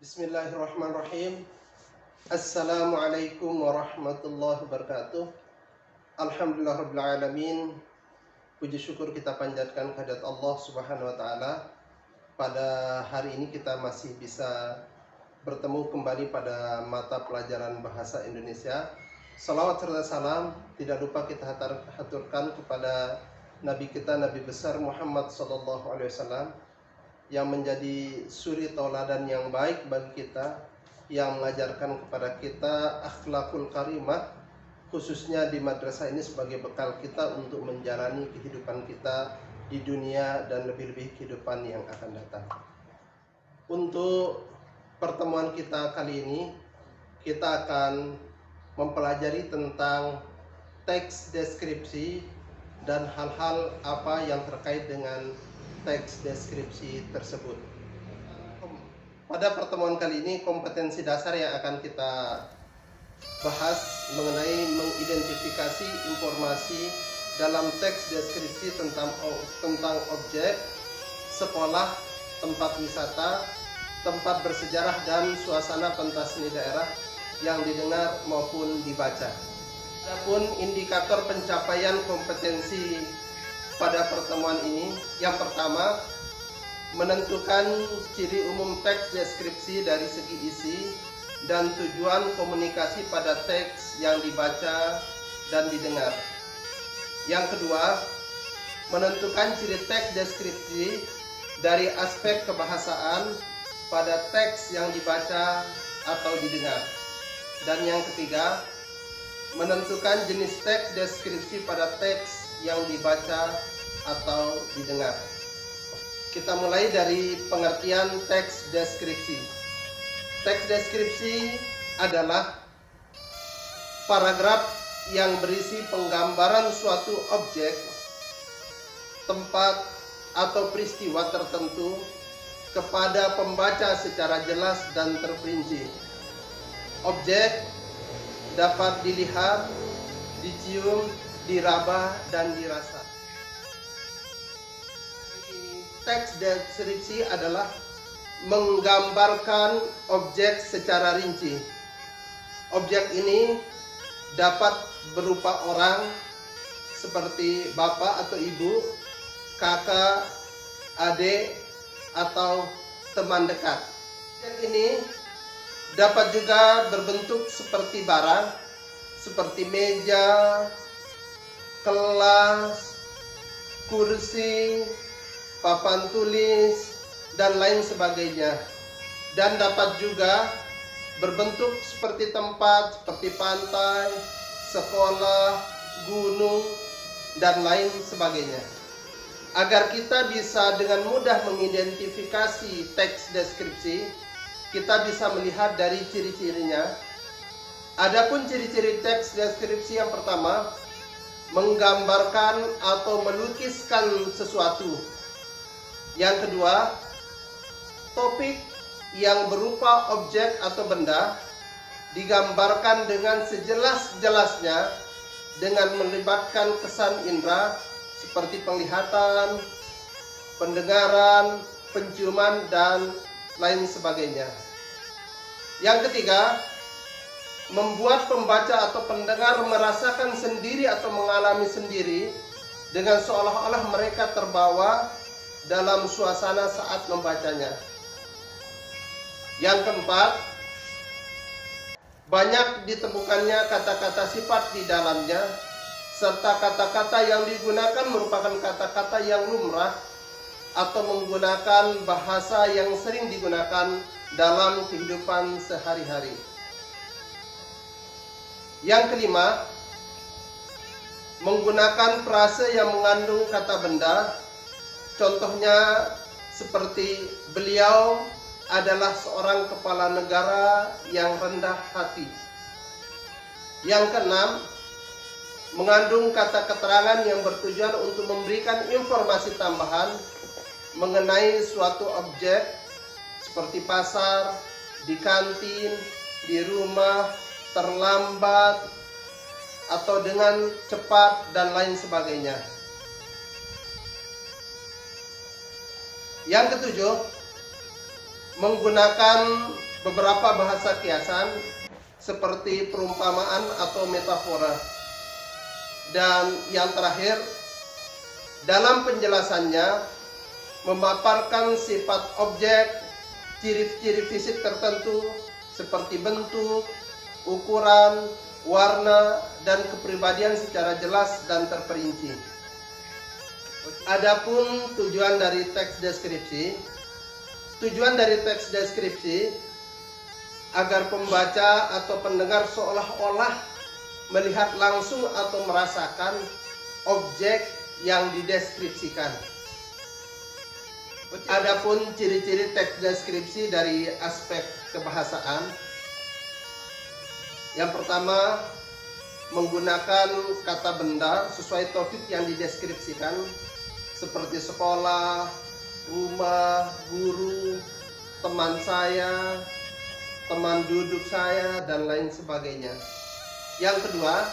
Bismillahirrahmanirrahim. Assalamualaikum warahmatullahi wabarakatuh. Alhamdulillahirabbil alamin. Puji syukur kita panjatkan kehadirat Allah Subhanahu wa taala. Pada hari ini kita masih bisa bertemu kembali pada mata pelajaran bahasa Indonesia. Salawat serta salam tidak lupa kita haturkan kepada Nabi kita, Nabi besar Muhammad sallallahu alaihi wasallam, yang menjadi suri tauladan yang baik bagi kita, yang mengajarkan kepada kita akhlakul karimah, khususnya di madrasah ini sebagai bekal kita untuk menjalani kehidupan kita di dunia dan lebih-lebih kehidupan yang akan datang. Untuk pertemuan kita kali ini, kita akan mempelajari tentang teks deskripsi dan hal-hal apa yang terkait dengan teks deskripsi tersebut. Pada pertemuan kali ini, kompetensi dasar yang akan kita bahas mengenai mengidentifikasi informasi dalam teks deskripsi tentang objek, sekolah, tempat wisata, tempat bersejarah, dan suasana pentas seni daerah yang didengar maupun dibaca. Adapun indikator pencapaian kompetensi pada pertemuan ini, yang pertama, menentukan ciri umum teks deskripsi dari segi isi dan tujuan komunikasi pada teks yang dibaca dan didengar. Yang kedua, menentukan ciri teks deskripsi dari aspek kebahasaan pada teks yang dibaca atau didengar. Dan yang ketiga, menentukan jenis teks deskripsi pada teks yang dibaca atau didengar. Kita mulai dari pengertian teks deskripsi. Teks deskripsi adalah paragraf yang berisi penggambaran suatu objek, tempat, atau peristiwa tertentu kepada pembaca secara jelas dan terperinci. Objek dapat dilihat, dicium, diraba, dan dirasa. Teks deskripsi adalah menggambarkan objek secara rinci. Objek ini dapat berupa orang seperti bapak atau ibu, kakak, adik, atau teman dekat. Objek ini dapat juga berbentuk seperti barang, seperti meja, kelas, kursi, papan tulis, dan lain sebagainya. Dan dapat juga berbentuk seperti tempat, seperti pantai, sekolah, gunung, dan lain sebagainya. Agar kita bisa dengan mudah mengidentifikasi teks deskripsi, kita bisa melihat dari ciri-cirinya. Adapun ciri-ciri teks deskripsi yang pertama, menggambarkan atau melukiskan sesuatu. Yang kedua, topik yang berupa objek atau benda digambarkan dengan sejelas-jelasnya dengan melibatkan kesan indera seperti penglihatan, pendengaran, penciuman, dan lain sebagainya. Yang ketiga, membuat pembaca atau pendengar merasakan sendiri atau mengalami sendiri dengan seolah-olah mereka terbawa dalam suasana saat membacanya. Yang keempat, banyak ditemukannya kata-kata sifat di dalamnya, serta kata-kata yang digunakan merupakan kata-kata yang lumrah atau menggunakan bahasa yang sering digunakan dalam kehidupan sehari-hari. Yang kelima, menggunakan frase yang mengandung kata benda. Contohnya seperti beliau adalah seorang kepala negara yang rendah hati. Yang keenam, mengandung kata keterangan yang bertujuan untuk memberikan informasi tambahan mengenai suatu objek seperti pasar, di kantin, di rumah, terlambat, atau dengan cepat, dan lain sebagainya. Yang ketujuh, menggunakan beberapa bahasa kiasan seperti perumpamaan atau metafora. Dan yang terakhir, dalam penjelasannya memaparkan sifat objek, ciri-ciri fisik tertentu seperti bentuk, ukuran, warna, dan kepribadian secara jelas dan terperinci. Adapun tujuan dari teks deskripsi, agar pembaca atau pendengar seolah-olah melihat langsung atau merasakan objek yang dideskripsikan. Adapun ciri-ciri teks deskripsi dari aspek kebahasaan, yang pertama, menggunakan kata benda sesuai topik yang dideskripsikan, seperti sekolah, rumah, guru, teman saya, teman duduk saya, dan lain sebagainya. Yang kedua,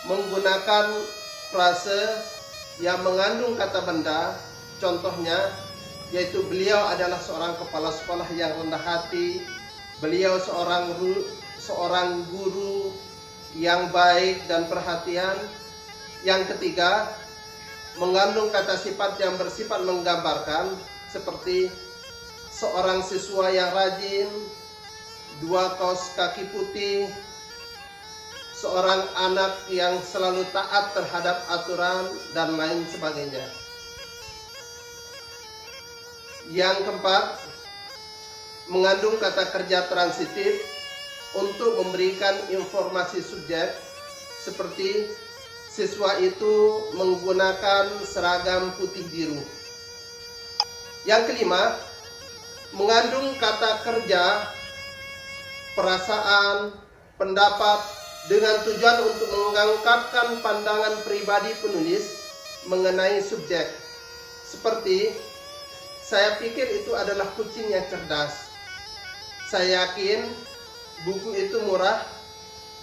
menggunakan frase yang mengandung kata benda, contohnya yaitu beliau adalah seorang kepala sekolah yang rendah hati, beliau seorang guru yang baik dan perhatian. Yang ketiga, mengandung kata sifat yang bersifat menggambarkan, seperti seorang siswa yang rajin, 2 kaos kaki putih, seorang anak yang selalu taat terhadap aturan, dan lain sebagainya. Yang keempat, mengandung kata kerja transitif untuk memberikan informasi subjek, seperti siswa itu menggunakan seragam putih biru. Yang kelima, mengandung kata kerja perasaan, pendapat, dengan tujuan untuk mengungkapkan pandangan pribadi penulis mengenai subjek, seperti saya pikir itu adalah kucing yang cerdas, saya yakin buku itu murah,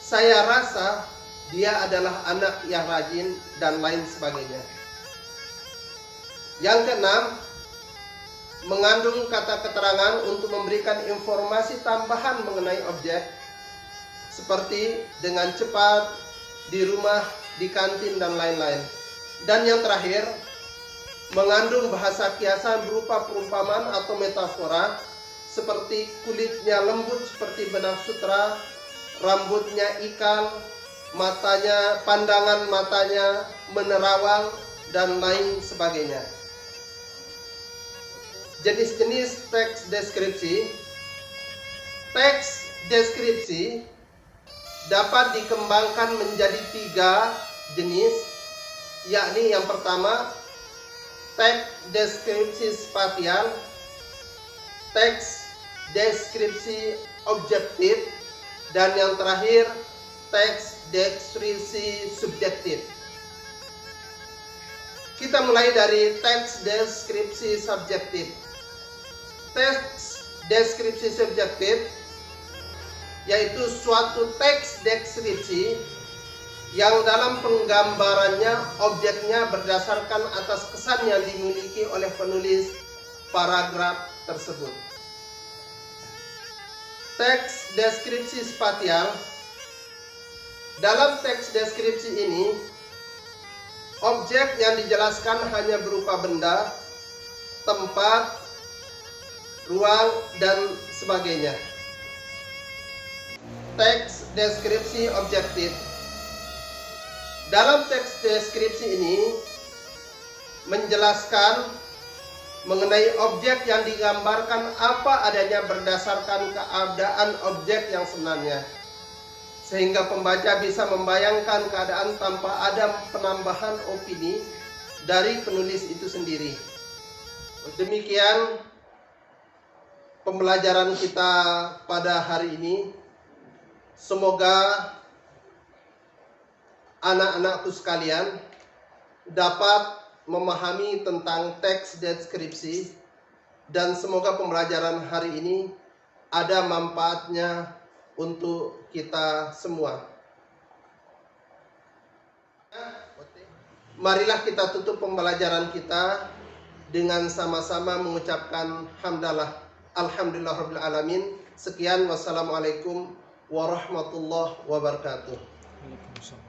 saya rasa dia adalah anak yang rajin, dan lain sebagainya. Yang keenam, mengandung kata keterangan untuk memberikan informasi tambahan mengenai objek, seperti dengan cepat, di rumah, di kantin, dan lain-lain. Dan yang terakhir, mengandung bahasa kiasan berupa perumpamaan atau metafora, seperti kulitnya lembut seperti benang sutra, rambutnya ikal, pandangan matanya menerawang, dan lain sebagainya. Jenis-jenis teks deskripsi. Teks deskripsi dapat dikembangkan menjadi 3 jenis, yakni yang pertama, teks deskripsi spasial, teks deskripsi objektif, dan yang terakhir, teks deskripsi subjektif. Kita mulai dari teks deskripsi subjektif. Teks deskripsi subjektif yaitu suatu teks deskripsi yang dalam penggambarannya objeknya berdasarkan atas kesan yang dimiliki oleh penulis paragraf tersebut. Teks deskripsi spasial. Dalam teks deskripsi ini, objek yang dijelaskan hanya berupa benda, tempat, ruang, dan sebagainya. Teks deskripsi objektif. Dalam teks deskripsi ini menjelaskan mengenai objek yang digambarkan apa adanya berdasarkan keadaan objek yang sebenarnya, sehingga pembaca bisa membayangkan keadaan tanpa ada penambahan opini dari penulis itu sendiri. Demikian pembelajaran kita pada hari ini. Semoga anak-anakku sekalian dapat memahami tentang teks deskripsi, dan semoga pembelajaran hari ini ada manfaatnya untuk kita semua. Marilah kita tutup pembelajaran kita dengan sama-sama mengucapkan hamdalah alhamdulillahirabbil alamin. Sekian, wassalamualaikum warahmatullahi wabarakatuh. Waalaikumsalam.